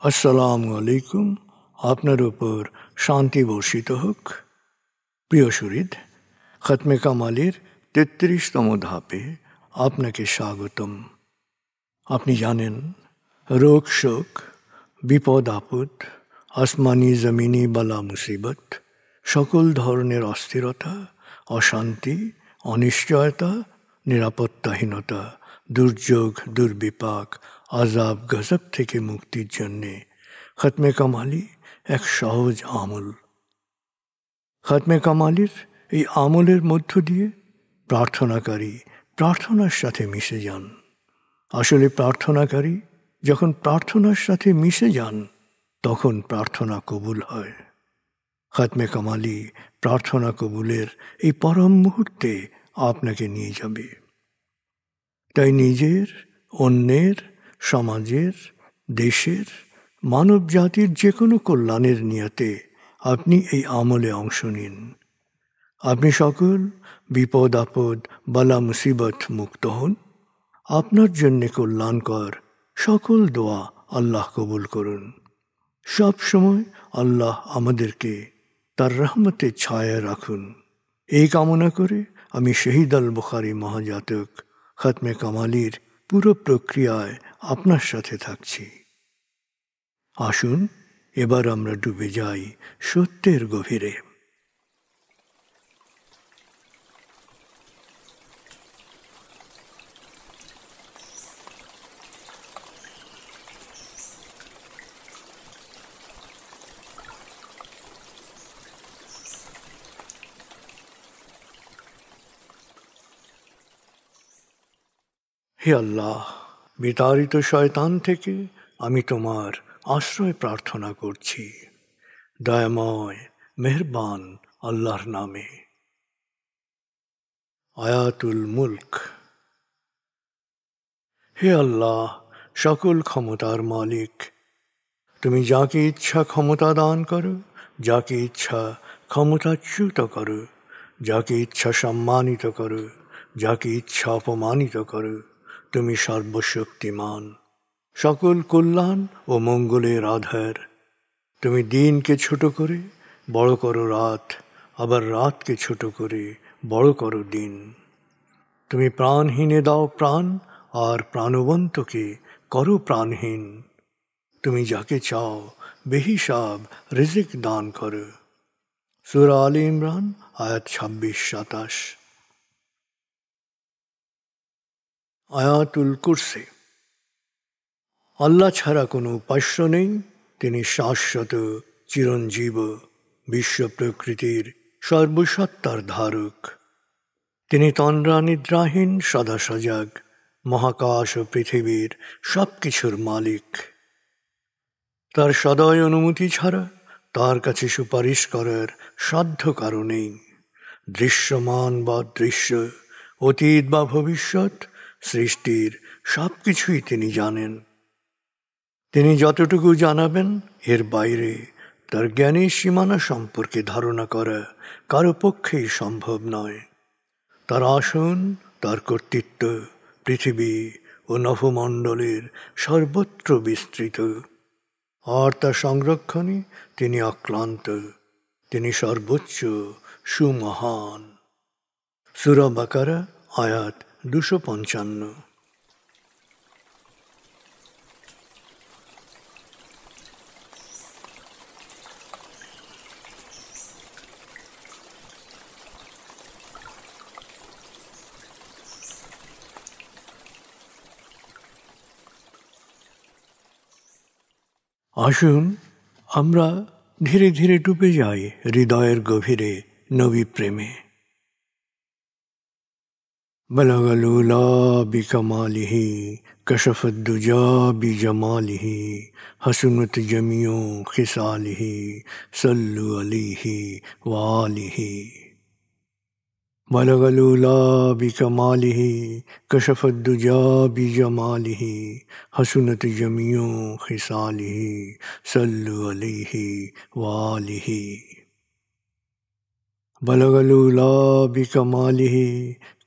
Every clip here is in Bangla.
আসসালামু আলাইকুম। আপনার উপর শান্তি বর্ষিত হোক। প্রিয় শরীদ, খতমে কামালের ৩৩তম ধাপে আপনাকে স্বাগতম। আপনি জানেন, রোগ শোক, বিপদ আপদ, আসমানি জমিনি বালা মুসিবত, সকল ধরনের অস্থিরতা, অশান্তি, অনিশ্চয়তা, নিরাপত্তাহীনতা, দুর্যোগ, দুর্বিপাক, আজাব গজব থেকে মুক্তির জন্যে খতমে কামালি এক সহজ আমল। খতমে কামালির এই আমলের মধ্য দিয়ে প্রার্থনাকারী প্রার্থনার সাথে মিশে যান। আসলে প্রার্থনাকারী যখন প্রার্থনার সাথে মিশে যান, তখন প্রার্থনা কবুল হয়। খতমে কামালি প্রার্থনা কবুলের এই পরম মুহূর্তে আপনাকে নিয়ে যাবে। তাই নিজের, অন্যের, সমাজের, দেশের, মানব জাতির যে কোনো কল্যাণের নিয়তে আপনি এই আমলে অংশ নিন। আপনি সকল বিপদ আপদ, বালা মুসিবত মুক্ত হন। আপনার জন্যে কল্যাণকর সকল দোয়া আল্লাহ কবুল করুন। সব সময় আল্লাহ আমাদেরকে তার রহমতের ছায়ায় রাখুন। এই কামনা করে আমি শহীদ আল বুখারী মহাজাতক খতমে কামালির পুরো প্রক্রিয়ায় আপনার সাথে থাকছি। আসুন এবার আমরা ডুবে যাই সত্যের গভীরে। হে আল্লাহ, বিতাড়িত শয়তান থেকে আমি তোমার আশ্রয় প্রার্থনা করছি। দয়াময় মেহেরবান আল্লাহর নামে। আয়াতুল মুলক। হে আল্লাহ, সকল ক্ষমতার মালিক, তুমি যাকে ইচ্ছা ক্ষমতা দান করো, যাকে ইচ্ছা ক্ষমতাচ্যুত করো, যাকে ইচ্ছা সম্মানিত করো, যাকে ইচ্ছা অপমানিত করো। তুমি সর্বশক্তিমান, সকল কল্যাণ ও মঙ্গলের আধার। তুমি দিনকে ছোট করে বড় করো রাত, আবার রাতকে ছোট করে বড় করো দিন। তুমি প্রাণহীনে দাও প্রাণ, আর প্রাণবন্তকে করো প্রাণহীন। তুমি যাকে চাও বেহিসাব রিজিক দান করো। সূরা আলে ইমরান আয়াত ২৬-২৭। আয়াতুল কুরসি। আল্লাহ ছাড়া কোনো উপাস্য নেই। তিনি শাশ্বত, চিরঞ্জীব, বিশ্ব প্রকৃতির সর্বসত্তার ধারক। তিনি তন্দ্রা নিদ্রাহীন, সদা সজাগ, মহাকাশ ও পৃথিবীর সব কিছুর মালিক। তার সদয় অনুমতি ছাড়া তার কাছে সুপারিশ করার সাধ্য কারো নেই। দৃশ্যমান বা দৃশ্য, অতীত বা ভবিষ্যৎ, সৃষ্টির সব কিছুই তিনি জানেন। তিনি যতটুকু জানাবেন, এর বাইরে তার জ্ঞানের সীমানা সম্পর্কে ধারণা করা কারো পক্ষেই সম্ভব নয়। তার আসন, তার কর্তৃত্ব পৃথিবী ও নভমণ্ডলের সর্বত্র বিস্তৃত, আর তার সংরক্ষণে তিনি অক্লান্ত। তিনি সর্বোচ্চ, সুমহান। সূরা বাকারা আয়াত ২৫৫। আসুন আমরা ধীরে ধীরে ডুবে যাই হৃদয়ের গভীরে নবী প্রেমে। বলগল উলা বিকমালিহি, কশফত দুজা বিজমালিহি, হসনত জমিও খিসালিহি, সল্লু আলাইহি ওয়ালিহি। بلغ العلا بكماله كشف الدجى بجماله حسنت جميع خصاله صلوا عليه وآله بلغ العلا بكماله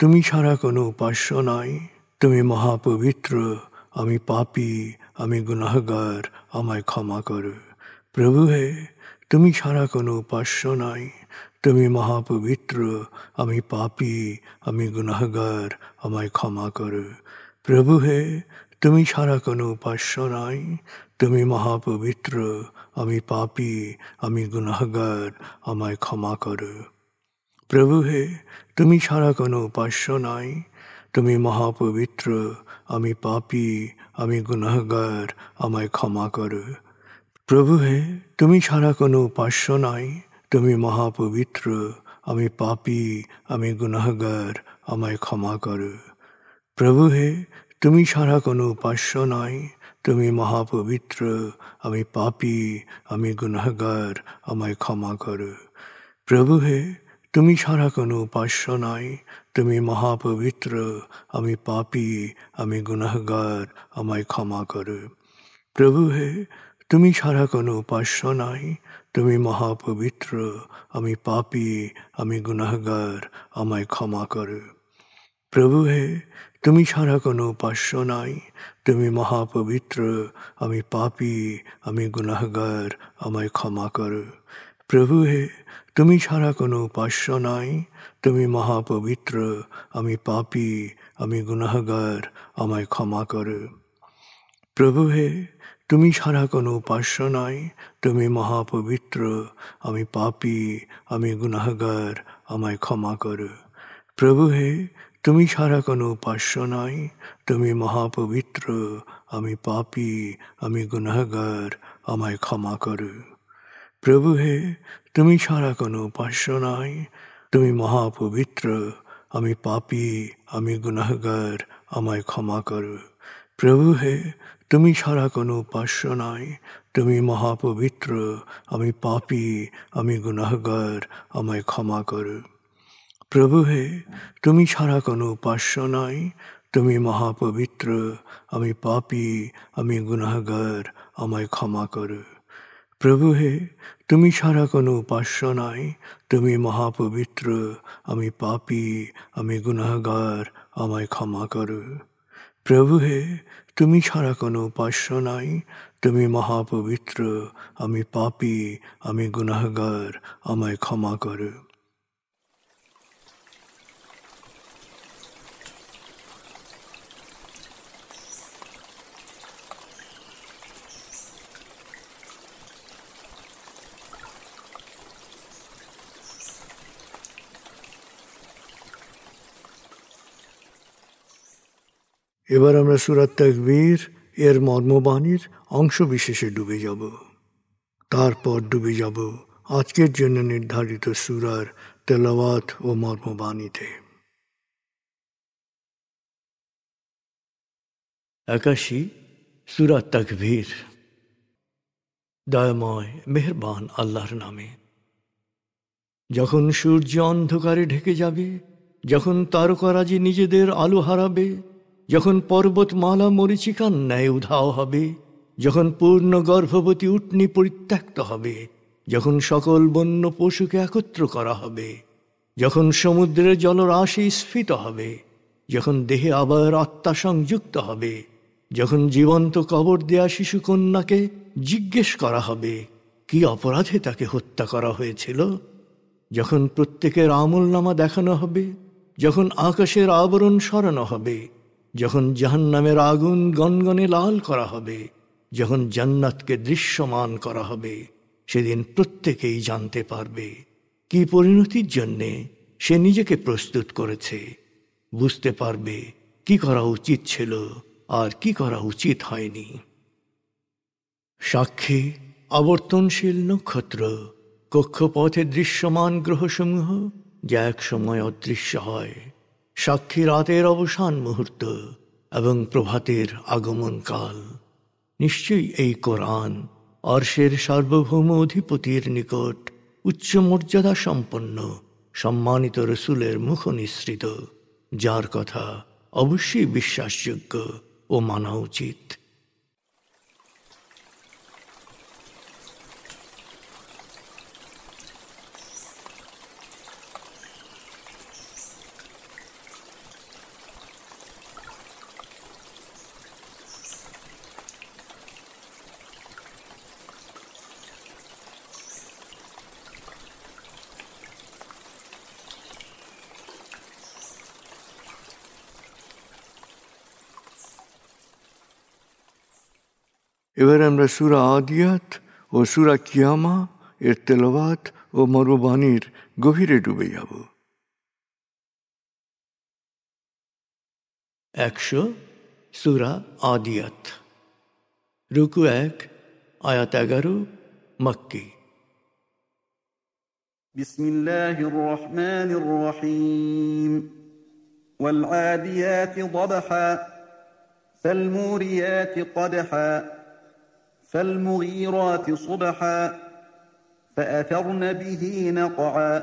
তুমি ছাড়া কোনো উপাস্য নাই। তুমি মহাপবিত্র, আমি পাপী, আমি গুনাহগার, আমায় ক্ষমা করো। প্রভু হে, তুমি ছাড়া কোনো উপাস্য নাই। তুমি মহাপবিত্র, আমি পাপী, আমি গুনাহগার, আমায় ক্ষমা করো। প্রভু হে, তুমি ছাড়া কোনো উপাস্য নাই। তুমি মহাপবিত্র, আমি পাপী, আমি গুনাহগার, আমায় ক্ষমা করো। প্রভু হে, তুমি ছাড়া কোনো উপাস্য নাই। তুমি মহাপবিত্র, আমি পাপী, আমি গুনাহগার, আমায় ক্ষমা করো। প্রভু হে, তুমি ছাড়া কোনো উপাস্য নাই। তুমি মহাপবিত্র, আমি পাপী, আমি গুনাহগার, আমায় ক্ষমা করো। প্রভু হে, তুমি ছাড়া কোনো উপাস্য নাই। তুমি মহাপবিত্র, আমি পাপী, আমি গুনাহগার, আমায় ক্ষমা করো। প্রভু হে, তুমি ছাড়া কোনো উপাস্য নাই। তুমি মহাপবিত্র, আমি পাপী, আমি গুনাহগার, আমায় ক্ষমা করো। প্রভু হে, তুমি ছাড়া কোনো উপাস্য নাই। তুমি মহাপবিত্র, আমি পাপী, আমি গুনাহগার, আমায় ক্ষমা করো। প্রভু হে, তুমি ছাড়া কোনো উপাস্য নাই। তুমি মহাপবিত্র, আমি পাপী, আমি গুনাহগার, আমায় ক্ষমা করো। প্রভু হে, তুমি ছাড়া কোনো উপাস্য নাই। তুমি মহাপবিত্র, আমি পাপী, আমি গুনাহগার, আমায় ক্ষমা করো। প্রভু হে, তুমি ছাড়া কোনো উপাস্য নাই। তুমি মহাপবিত্র, আমি পাপী, আমি গুনাহগার, আমায় ক্ষমা করো। প্রভু হে, তুমি ছাড়া কোনো উপাস্য নাই। তুমি মহাপবিত্র, আমি পাপী, আমি গুনাহগার, আমায় ক্ষমা করো। প্রভু হে, তুমি ছাড়া কোনো উপাস্য নাই। তুমি মহাপবিত্র, আমি পাপী, আমি গুনাহগার, আমায় ক্ষমা করো। প্রভু হে, তুমি ছাড়া কোনো উপাস্য নাই। তুমি মহাপবিত্র, আমি পাপী, আমি গুনাহগার, আমায় ক্ষমা করো। প্রভু হে, তুমি ছাড়া কোনো উপাস্য নাই। তুমি মহাপবিত্র, আমি পাপী, আমি গুনাহগার, আমায় ক্ষমা করো। প্রভু হে, তুমি ছাড়া কোনো উপাস্য নাই। তুমি মহাপবিত্র, আমি পাপী, আমি গুনাহগার, আমায় ক্ষমা করো। প্রভু হে, তুমি ছাড়া কোনো উপাস্য নাই। তুমি মহাপবিত্র, আমি পাপী, আমি গুনাহগার, আমায় ক্ষমা করো। এবার আমরা সূরা তাকবীর এর মর্মবাণীর অংশ বিশেষে ডুবে যাব। তারপর ডুবে যাব আজকের জন্য নির্ধারিত সূরার তেলাওয়াত ও মর্মবাণীতে। 81 সূরা তাকবীর। দয়াময় মেহেরবান আল্লাহর নামে। যখন সূর্য অন্ধকারে ঢেকে যাবে, যখন তারকারাজি নিজেদের আলো হারাবে, যখন পর্বতমালা মরীচিকার ন্যায় উধাও হবে, যখন পূর্ণ গর্ভবতী উটনী পরিত্যক্ত হবে, যখন সকল বন্য পশুকে একত্র করা হবে, যখন সমুদ্রের জলরাশি স্ফীত হবে, যখন দেহে আবার আত্মা সংযুক্ত হবে, যখন জীবন্ত কবর দেয়া শিশুকন্যাকে জিজ্ঞেস করা হবে কি অপরাধে তাকে হত্যা করা হয়েছিল, যখন প্রত্যেকের আমলনামা দেখানো হবে, যখন আকাশের আবরণ সরানো হবে, যখন জাহান্নামের আগুন গনগনে লাল করা হবে, যখন জান্নাতকে দৃশ্যমান করা হবে, সেদিন প্রত্যেকেই জানতে পারবে কি পরিণতির জন্যে সে নিজেকে প্রস্তুত করেছে, বুঝতে পারবে কি করা উচিত ছিল আর কি করা উচিত হয়নি। সাক্ষী আবর্তনশীল নক্ষত্র, কক্ষপথে দৃশ্যমান গ্রহসমূহ যা এক সময় অদৃশ্য হয়, সাক্ষী রাতের অবসান মুহূর্ত এবং প্রভাতের আগমন কাল। নিশ্চয়ই এই কোরআন আরশের সার্বভৌম অধিপতির নিকট উচ্চ মর্যাদা সম্পন্ন সম্মানিত রসুলের মুখ নিঃসৃত, যার কথা অবশ্যই বিশ্বাসযোগ্য ও মানা উচিত। এবার আমরা সূরা আদিয়াত ও সূরা কিয়ামা এর তেলাওয়াত ও মর্মবাণীর গভীরে ডুবে যাব। 100 সূরা আদিয়াত, রুকু 1, আয়াত 11, মক্কি। বিসমিল্লাহির রহমানির রহিম। والعاديات ضبحا فالموريات قدحا فالمغيرات صبحا فأثرن به نقعا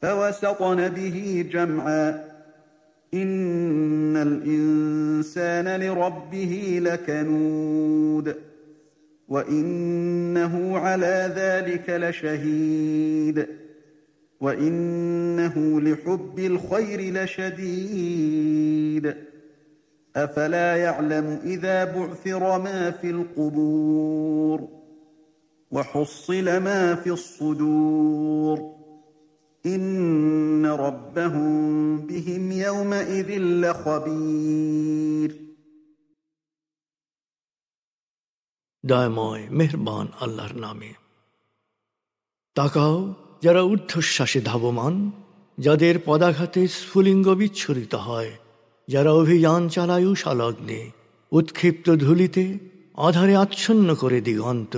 فوسطن به جمعا إن الإنسان لربه لكنود وإنه على ذلك لشهيد وإنه لحب الخير لشديد أفلا يعلم إذا بعثر ما في القبور وحصل ما في الصدور إن ربهم بهم يومئذ لخبير। দয়াময় মেহেরবান আল্লাহর নামে। তাকাও যারা ঊর্ধ্বশ্বাসে ধাবমান, যাদের পদাঘাতে স্ফুলিঙ্গ বিচ্ছুরিত হয়, যারা অভিযান চালায় উষালগ্নে, উৎক্ষিপ্ত ধূলিতে আধারে আচ্ছন্ন করে দিগন্ত,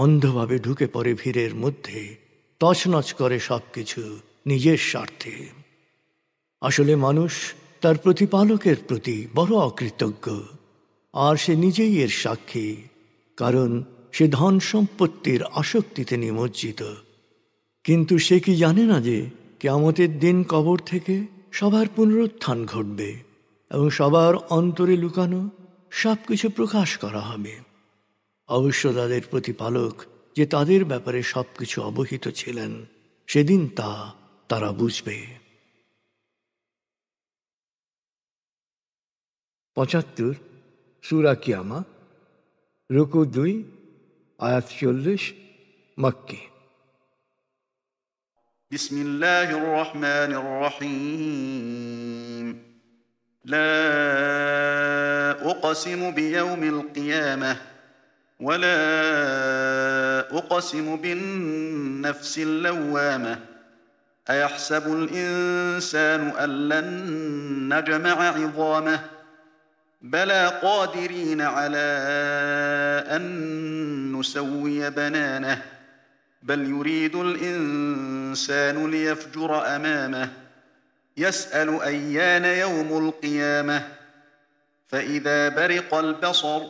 অন্ধভাবে ঢুকে পড়ে ভিড়ের মধ্যে, তছনছ করে সবকিছু নিজের স্বার্থে। আসলে মানুষ তার প্রতিপালকের প্রতি বড় অকৃতজ্ঞ, আর সে নিজেই এর সাক্ষী, কারণ সে ধন সম্পত্তির আসক্তিতে নিমজ্জিত। কিন্তু সে কি জানে না যে কিয়ামতের দিন কবর থেকে সবার পুনরুত্থান ঘটবে এবং সবার অন্তরে লুকানো সবকিছু প্রকাশ করা হবে। অবশ্য তাদের প্রতিপালক যে তাদের ব্যাপারে সবকিছু অবহিত ছিলেন, সেদিন তারা বুঝবে। 75 সূরা কিয়ামা, রুকু 2, আয়াত 40, মক্কি। بسم الله الرحمن الرحيم لا أقسم بيوم القيامة ولا أقسم بالنفس اللوامة أيحسب الإنسان أن لن نجمع عظامه بلى قادرين على أن نسوي بنانه بل يريد الإنسان ليفجر أمامه يسأل أيان يوم القيامة فإذا برق البصر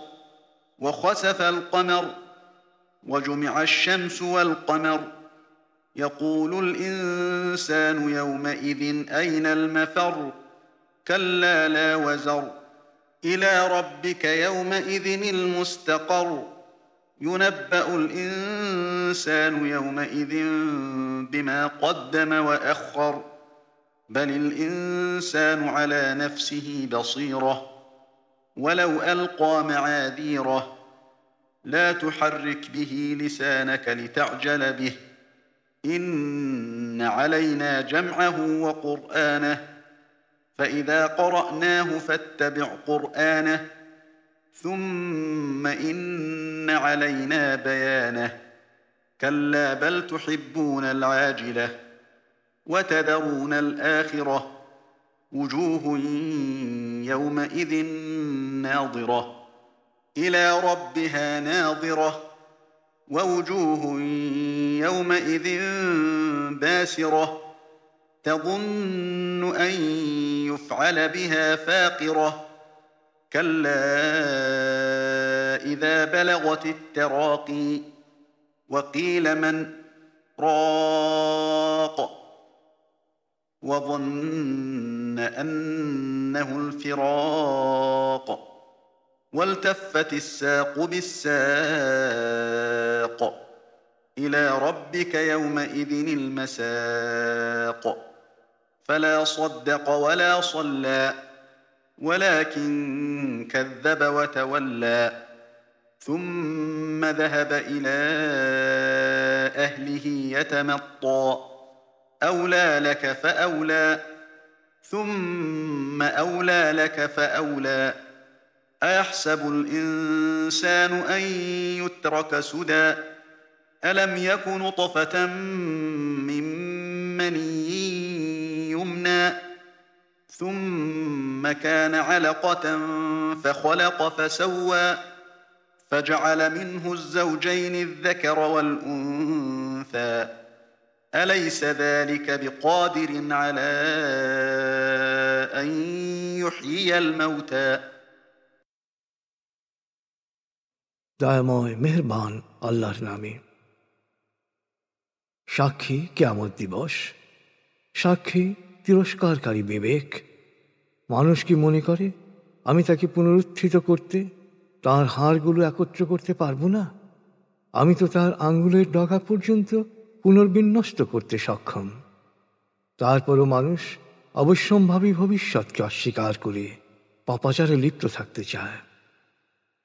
وخسف القمر وجمع الشمس والقمر يقول الإنسان يومئذ أين المفر كلا لا وزر إلى ربك يومئذ المستقر ينبأ الإنسان يومئذ بما قدم وأخر بل الإنسان على نفسه بصيرة ولو ألقى معاذيره لا تحرك به لسانك لتعجل به إن علينا جمعه وقرآنه فإذا قرأناه فاتبع قرآنه ثم إن علينا بيانه كلا بل تحبون العاجلة وتذرون الآخرة وجوه يومئذ ناظرة إلى ربها ناظرة ووجوه يومئذ باسرة تظن أن يفعل بها فاقرة كلا إذا بلغت التراقي وقيل من راق وظن أنه الفراق والتفت الساق بالساق إلى ربك يومئذ المساق فلا صدق ولا صلى ولكن كذب وتولى ثم ذهب إلى أهله يتمطى أولى لك فأولى ثم أولى لك فأولى أيحسب الإنسان أن يترك سدى ألم يك نطفة من مني يمنى ثم كان علقة فخلق فسوى فجعل منه الزوجين الذكر والأنثى أليس ذلك بقادر على أن يحيي الموتى দয়াময় মেহেরবান আল্লাহর নামে। সাক্ষী কিয়ামত দিবস, সাক্ষী তিরস্কারকারী বিবেক। মানুষ কি মনে করে আমি তাকে পুনরুত্থিত করতে, তার হাড়গুলো একত্র করতে পারবো না? আমি তো তার আঙ্গুলের ডগা পর্যন্ত পুনর্বিন্যস্ত করতে সক্ষম। তারপরও মানুষ অবশ্যম্ভাবী ভবিষ্যৎকে অস্বীকার করে পাপাচারে লিপ্ত থাকতে চায়।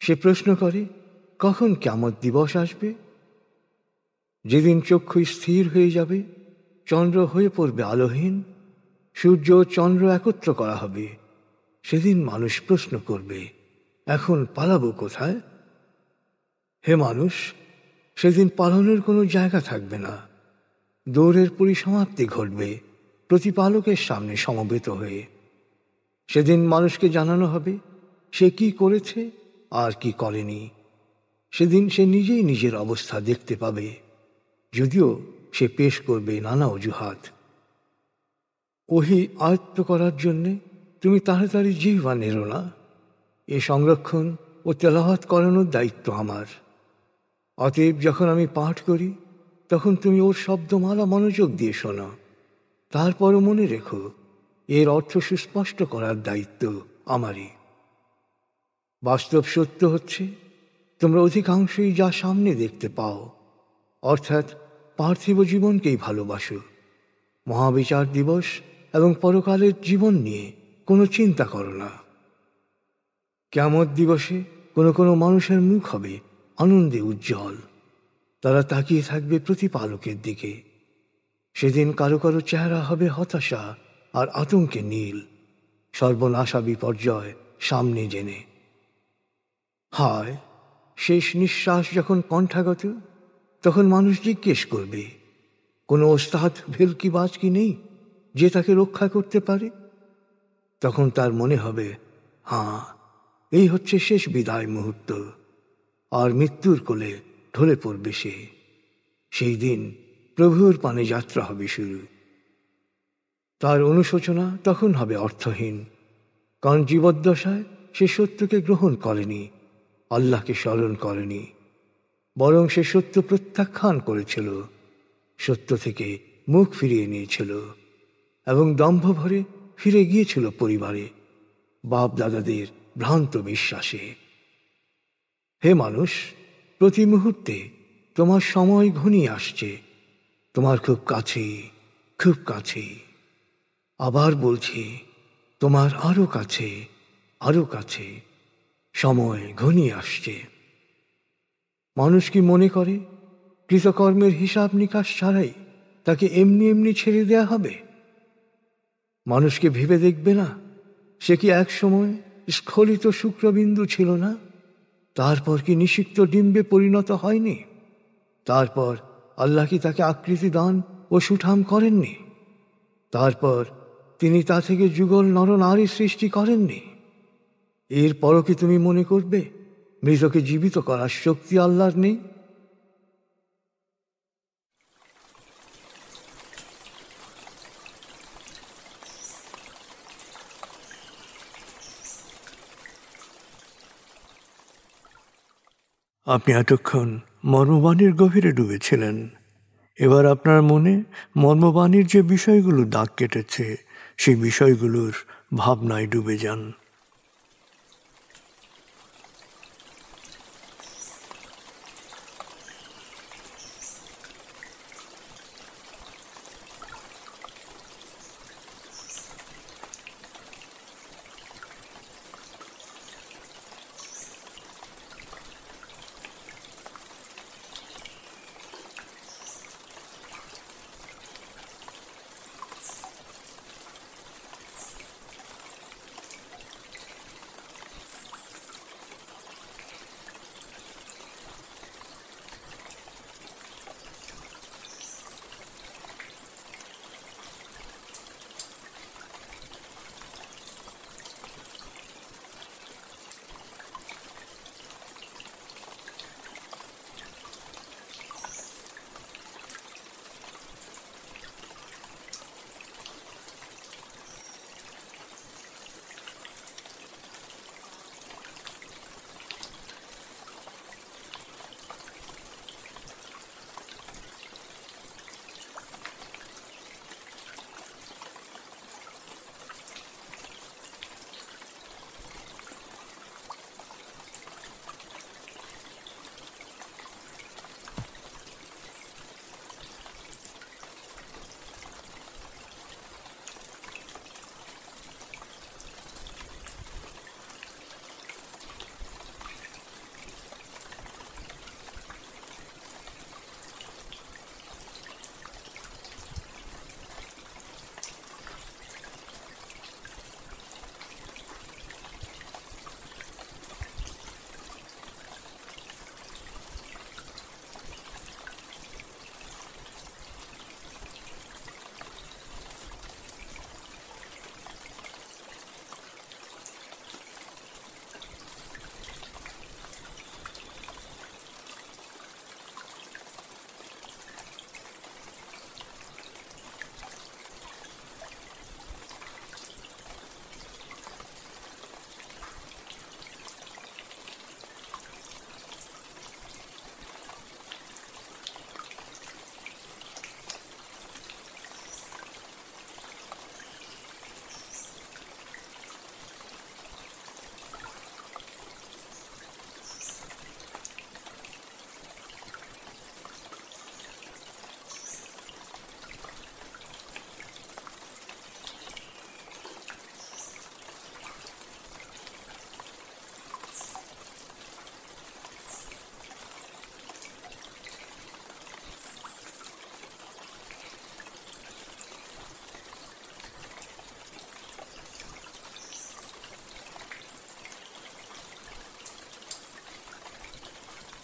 সে প্রশ্ন করে, কখন কিয়ামত দিবস আসবে? যেদিন চক্ষু স্থির হয়ে যাবে, চন্দ্র হয়ে পড়বে আলোহীন, সূর্য ও চন্দ্র একত্র করা হবে, সেদিন মানুষ প্রশ্ন করবে, এখন পালাবো কোথায়? হে মানুষ, সেদিন পালানোর কোনো জায়গা থাকবে না। দৌড়ের পরিসমাপ্তি ঘটবে প্রতিপালকের সামনে সমবেত হয়ে। সেদিন মানুষকে জানানো হবে সে কি করেছে আর কি করেনি। সেদিন সে নিজেই নিজের অবস্থা দেখতে পাবে, যদিও সে পেশ করবে নানা অজুহাত। ওহী আয়ত্ত করার জন্যে তুমি তাড়াতাড়ি জিহ্বা নেড়ো না। এ সংরক্ষণ ও তেলাওয়াত করানোর দায়িত্ব আমার। অতএব যখন আমি পাঠ করি, তখন তুমি ওর শব্দমালা মনোযোগ দিয়ে শোনো। তারপরও মনে রেখো, এর অর্থ সুস্পষ্ট করার দায়িত্ব আমারই। বাস্তব সত্য হচ্ছে, তোমরা অধিকাংশই যা সামনে দেখতে পাও, অর্থাৎ পার্থিব জীবনকেই ভালোবাসো। মহাবিচার দিবস এবং পরকালের জীবন নিয়ে কোনো চিন্তা করো না। কিয়ামত দিবসে কোনো কোনো মানুষের মুখ হবে আনন্দে উজ্জ্বল। তারা তাকিয়ে থাকবে প্রতিপালকের দিকে। সেদিন কারো কারো চেহারা হবে হতাশা আর আতঙ্কে নীল, সর্বনাশা বিপর্যয় সামনে জেনে। হায়, শেষ নিঃশ্বাস যখন কণ্ঠাগত, তখন মানুষ জিজ্ঞেস করবে, কোনো ওস্তাদ ভেলকিবাজ কি নেই যে তাকে রক্ষা করতে পারে? তখন তার মনে হবে, হ্যাঁ, এই হচ্ছে শেষ বিদায় মুহূর্ত, আর মৃত্যুর কোলে ঢলে পড়বে সে। সেই দিন প্রভুর পানে যাত্রা হবে শুরু। তার অনুশোচনা তখন হবে অর্থহীন, কারণ জীবদ্দশায় সে সত্যকে গ্রহণ করেনি, আল্লাহকে স্মরণ করেনি, বরং সে সত্য প্রত্যাখ্যান করেছিল, সত্য থেকে মুখ ফিরিয়ে নিয়েছিল এবং দম্ভ ভরে ফিরে গিয়েছিল পরিবারে, বাপ দাদাদের ভ্রান্ত বিশ্বাসে। হে মানুষ, প্রতি মুহূর্তে তোমার সময় ঘনিয়ে আসছে, তোমার খুব কাছে, খুব কাছে। আবার বলছি, তোমার আরো কাছে, আরো কাছে সময় ঘনিয়ে আসছে। মানুষ কি মনে করে কৃতকর্মের হিসাব নিকাশ ছাড়াই তাকে এমনি এমনি ছেড়ে দেয়া হবে? মানুষকে ভেবে দেখবে না, সে কি এক সময় স্খলিত শুক্রবিন্দু ছিল না? তারপর কি নিষিক্ত ডিম্বে পরিণত হয়নি? তারপর আল্লাহ কি তাকে আকৃতি দান ও সুঠাম করেননি? তারপর তিনি তা থেকে যুগল নরনারী সৃষ্টি করেননি? এরপরও কি তুমি মনে করবে মৃতকে জীবিত করার শক্তি আল্লাহর নেই? আপনি এতক্ষণ মর্মবাণীর গভীরে ডুবেছিলেন। এবার আপনার মনে মর্মবাণীর যে বিষয়গুলো দাগ কেটেছে, সেই বিষয়গুলোর ভাবনায় ডুবে যান।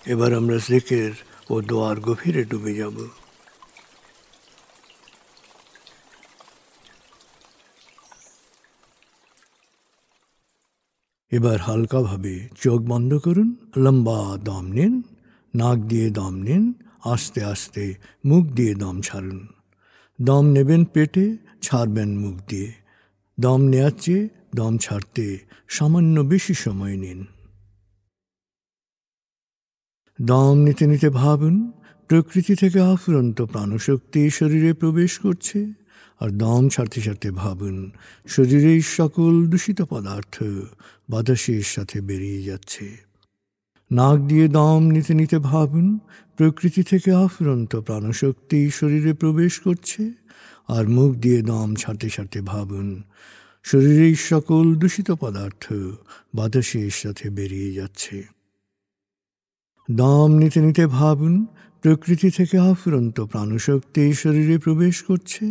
এবার আমরা জিকির ও দোয়ার গভীরে ডুবে যাব। এবার হালকাভাবে চোখ বন্ধ করুন, লম্বা দম নিন, নাক দিয়ে দম নিন, আস্তে আস্তে মুখ দিয়ে দম ছাড়ুন। দম নেবেন পেটে, ছাড়বেন মুখ দিয়ে। দম নেওয়ার চেয়ে দম ছাড়তে সামান্য বেশি সময় নিন। দম নিতে নিতে ভাবুন প্রকৃতি থেকে আফুরন্ত প্রাণশক্তি শরীরে প্রবেশ করছে, আর দম ছাড়তে ছাড়তে ভাবুন শরীরের সকল দূষিত পদার্থ বাতাসের সাথে বেরিয়ে যাচ্ছে। নাক দিয়ে দম নিতে নিতে ভাবুন প্রকৃতি থেকে আফুরন্ত প্রাণশক্তি শরীরে প্রবেশ করছে, আর মুখ দিয়ে দম ছাড়তে ছাড়তে ভাবুন শরীরের সকল দূষিত পদার্থ বাতাসের সাথে বেরিয়ে যাচ্ছে। দম নিতে নিতে ভাবুন প্রকৃতি থেকে আফুরন্ত প্রাণশক্তি শরীরে প্রবেশ করছে।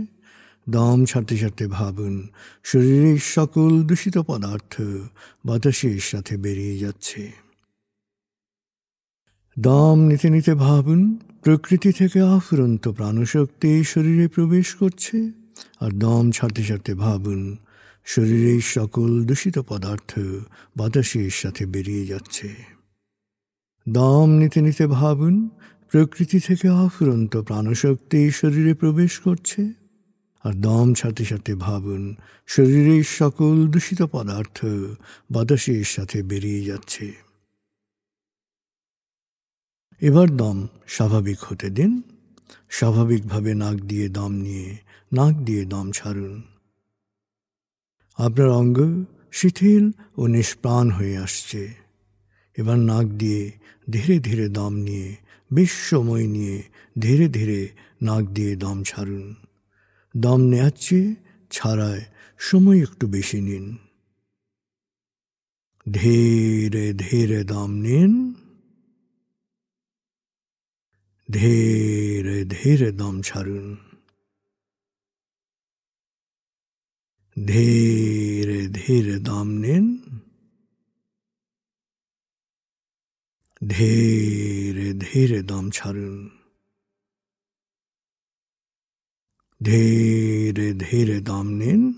দম ছাড়তে ছাড়তে ভাবুন শরীরের সকল দূষিত পদার্থ বাতাসের সাথে বেরিয়ে যাচ্ছে। দম নিতে নিতে ভাবুন প্রকৃতি থেকে আফুরন্ত প্রাণশক্তি শরীরে প্রবেশ করছে, আর দম ছাড়তে ছাড়তে ভাবুন শরীরের সকল দূষিত পদার্থ বাতাসের সাথে বেরিয়ে যাচ্ছে। দম নিতে নিতে ভাবুন প্রকৃতি থেকে আফুরন্ত প্রাণশক্তি শরীরে প্রবেশ করছে, আর দম ছাড়তে ছাড়তে ভাবুন শরীরের সকল দূষিত পদার্থ বাতাসের সাথে বেরিয়ে যাচ্ছে। এবার দম স্বাভাবিক হতে দিন। স্বাভাবিকভাবে নাক দিয়ে দম নিয়ে নাক দিয়ে দম ছাড়ুন। আপনার অঙ্গ শিথিল ও নিষ্প্রাণ হয়ে আসছে। এবার নাক দিয়ে ধীরে ধীরে দম নিয়ে বেশ সময় নিয়ে ধীরে ধীরে নাক দিয়ে দম ছাড়ুন। দম নেওয়ার চেয়ে ছাড়ায় সময় একটু বেশি নিন। ধীরে ধীরে দম নিন, ধীরে ধীরে দম ছাড়ুন। ধীরে ধীরে দম নিন, ধীরে ধীরে দম ছাড়ুন। ধীরে ধীরে দম নিন,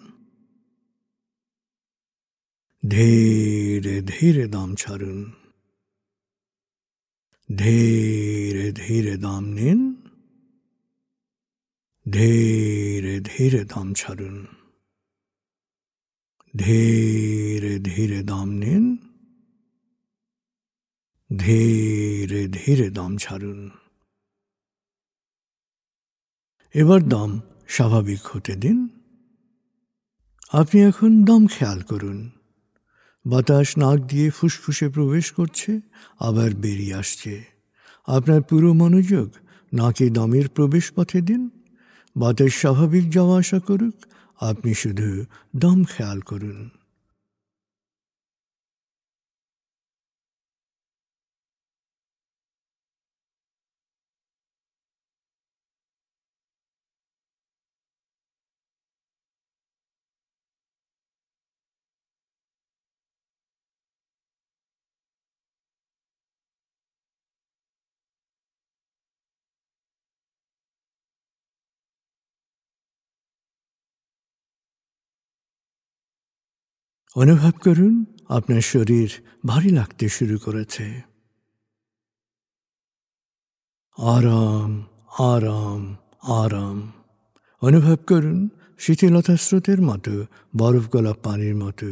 ধীরে ধীরে দম ছাড়ুন। ধীরে ধীরে দম নিন, ধীরে ধীরে দম ছাড়ুন। ধীরে ধীরে দম নিন, ধীরে ধীরে দম ছাড়ুন। এবার দম স্বাভাবিক হতে দিন। আপনি এখন দম খেয়াল করুন। বাতাস নাক দিয়ে ফুসফুসে প্রবেশ করছে, আবার বেরিয়ে আসছে। আপনার পুরো মনোযোগ নাকে দমের প্রবেশ পথে দিন। বাতাস স্বাভাবিক যাওয়া আসা করুক, আপনি শুধু দম খেয়াল করুন। অনুভব করুন আপনার শরীর ভারী লাগতে শুরু করেছে। আরাম আরাম আরাম অনুভব করুন শীতলতা স্রোতের মতো, বরফ গলা পানির মতো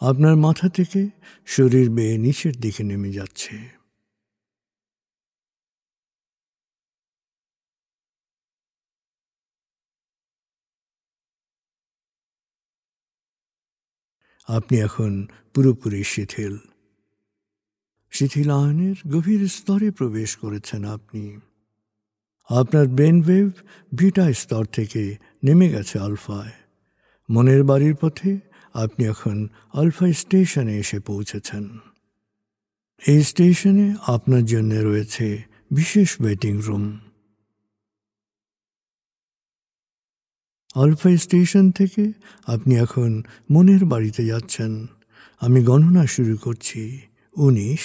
আপনার মাথা থেকে শরীর বেয়ে নিচের দিকে নেমে যাচ্ছে। আপনি এখন পুরোপুরি শিথিল। শিথিলায়নের গভীর স্তরে প্রবেশ করেছেন আপনি। আপনার ব্রেন ওয়েভ বিটা স্তর থেকে নেমে গেছে আলফায়। মনের বাড়ির পথে আপনি এখন আলফা স্টেশনে এসে পৌঁছেছেন। এই স্টেশনে আপনার জন্য রয়েছে বিশেষ ওয়েটিং রুম। আলফা স্টেশন থেকে আপনি এখন মনের বাড়িতে যাচ্ছেন। আমি গণনা শুরু করছি। 19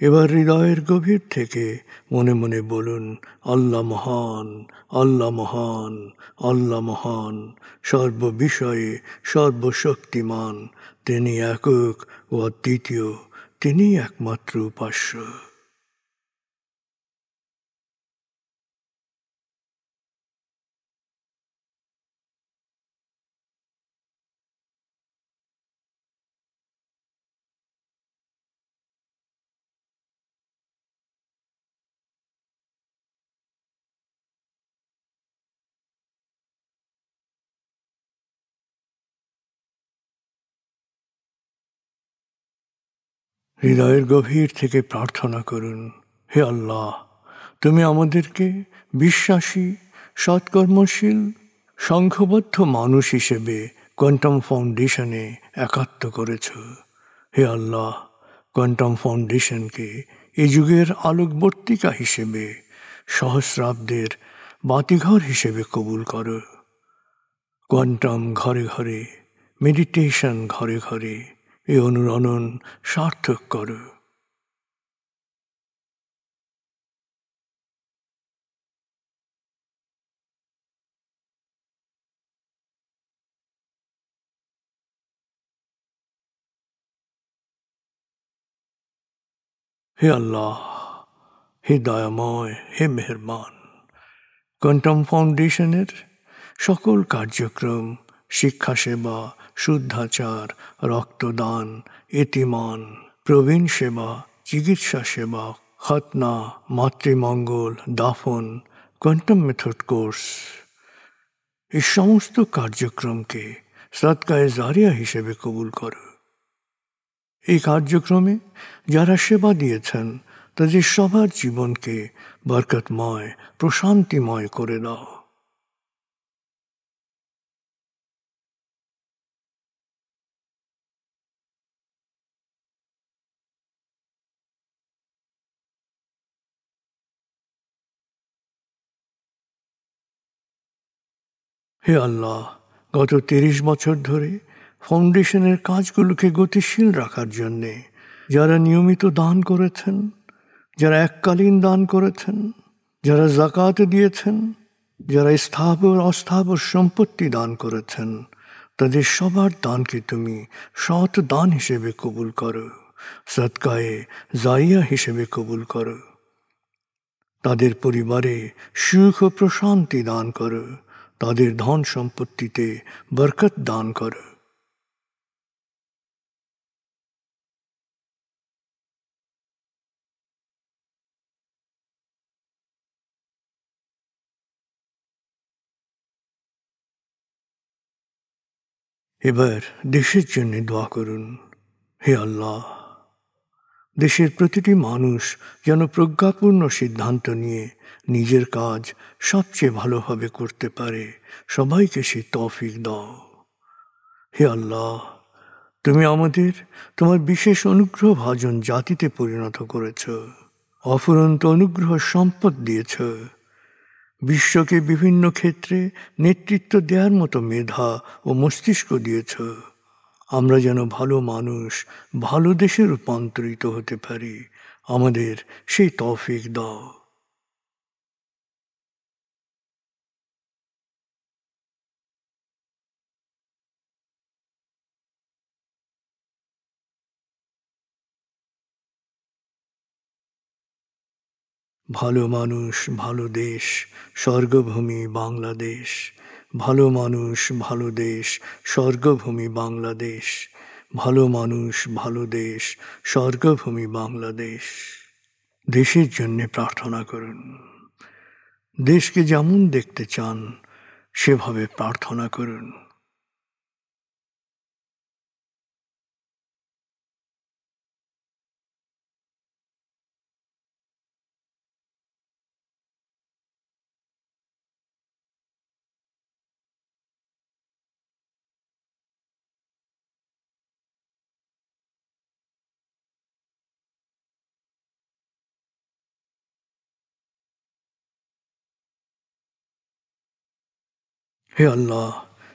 এবার হৃদয়ের গভীর থেকে মনে মনে বলুন, আল্লাহ মহান, আল্লাহ মহান, আল্লাহ মহান, সর্ববিষয়ে সর্বশক্তিমান, তিনি একক ও অদ্বিতীয়, তিনিই একমাত্র উপাস্য। হৃদয়ের গভীর থেকে প্রার্থনা করুন, হে আল্লাহ, তুমি আমাদেরকে বিশ্বাসী, সৎকর্মশীল, সংঘবদ্ধ মানুষ হিসেবে কোয়ান্টাম ফাউন্ডেশনে একাত্ম করেছ। হে আল্লাহ, কোয়ান্টাম ফাউন্ডেশনকে এ যুগের আলোকবর্তিকা হিসেবে, সহস্রাব্দের বাতিঘর হিসেবে কবুল করো। কোয়ান্টাম ঘরে ঘরে, মেডিটেশন ঘরে ঘরে এ অনুরণন সার্থক করো। হে আল্লাহ, হে দয়াময়, হে মেহেরবান, কোয়ান্টাম ফাউন্ডেশনের সকল কার্যক্রম, শিক্ষা সেবা, শুদ্ধাচার, রক্তদান, এতিমান, প্রবীণ সেবা, চিকিৎসা সেবা, খতনা, মাতৃমঙ্গল, দাফন, কোয়ান্টাম মেথড কোর্স, এই সমস্ত কার্যক্রমকে সদকায়ে জারিয়া হিসেবে কবুল করো। এই কার্যক্রমে যারা সেবা দিয়েছেন তাদের সবার জীবনকে বরকতময়, প্রশান্তিময় করে দাও। হে আল্লাহ, গত ৩০ বছর ধরে ফাউন্ডেশনের কাজগুলোকে গতিশীল রাখার জন্যে যারা নিয়মিত দান করেছেন, যারা এককালীন দান করেছেন, যারা জাকাত দিয়েছেন, যারা স্থাবর অস্থাবর সম্পত্তি দান করেছেন, তাদের সবার দানকে তুমি সৎ দান হিসেবে কবুল করো, সদকায়ে জারিয়া হিসেবে কবুল করো। তাদের পরিবারে সুখ ও প্রশান্তি দান করো, তাদের ধন সম্পত্তিতে বরকত দান করো। এবার দেশের জন্য দোয়া করুন, হে আল্লাহ, দেশের প্রতিটি মানুষ যেন প্রজ্ঞাপূর্ণ সিদ্ধান্ত নিয়ে নিজের কাজ সবচেয়ে ভালোভাবে করতে পারে, সবাইকে সে তৌফিক দাও। হে আল্লাহ, তুমি আমাদের তোমার বিশেষ অনুগ্রহ ভাজন জাতিতে পরিণত করেছ, অফুরন্ত অনুগ্রহ সম্পদ দিয়েছ, বিশ্বকে বিভিন্ন ক্ষেত্রে নেতৃত্ব দেওয়ার মতো মেধা ও মস্তিষ্ক দিয়েছ। আমরা যেন ভালো মানুষ, ভালো দেশে রূপান্তরিত হতে পারি, আমাদের সেই তৌফিক দাও। ভালো মানুষ, ভালো দেশ, স্বর্গভূমি বাংলাদেশ। ভালো মানুষ, ভালো দেশ, স্বর্গভূমি বাংলাদেশ। ভালো মানুষ, ভালো দেশ, স্বর্গভূমি বাংলাদেশ। দেশের জন্য প্রার্থনা করুন। দেশকে যেমন দেখতে চান সেভাবে প্রার্থনা করুন। হে আল্লাহ,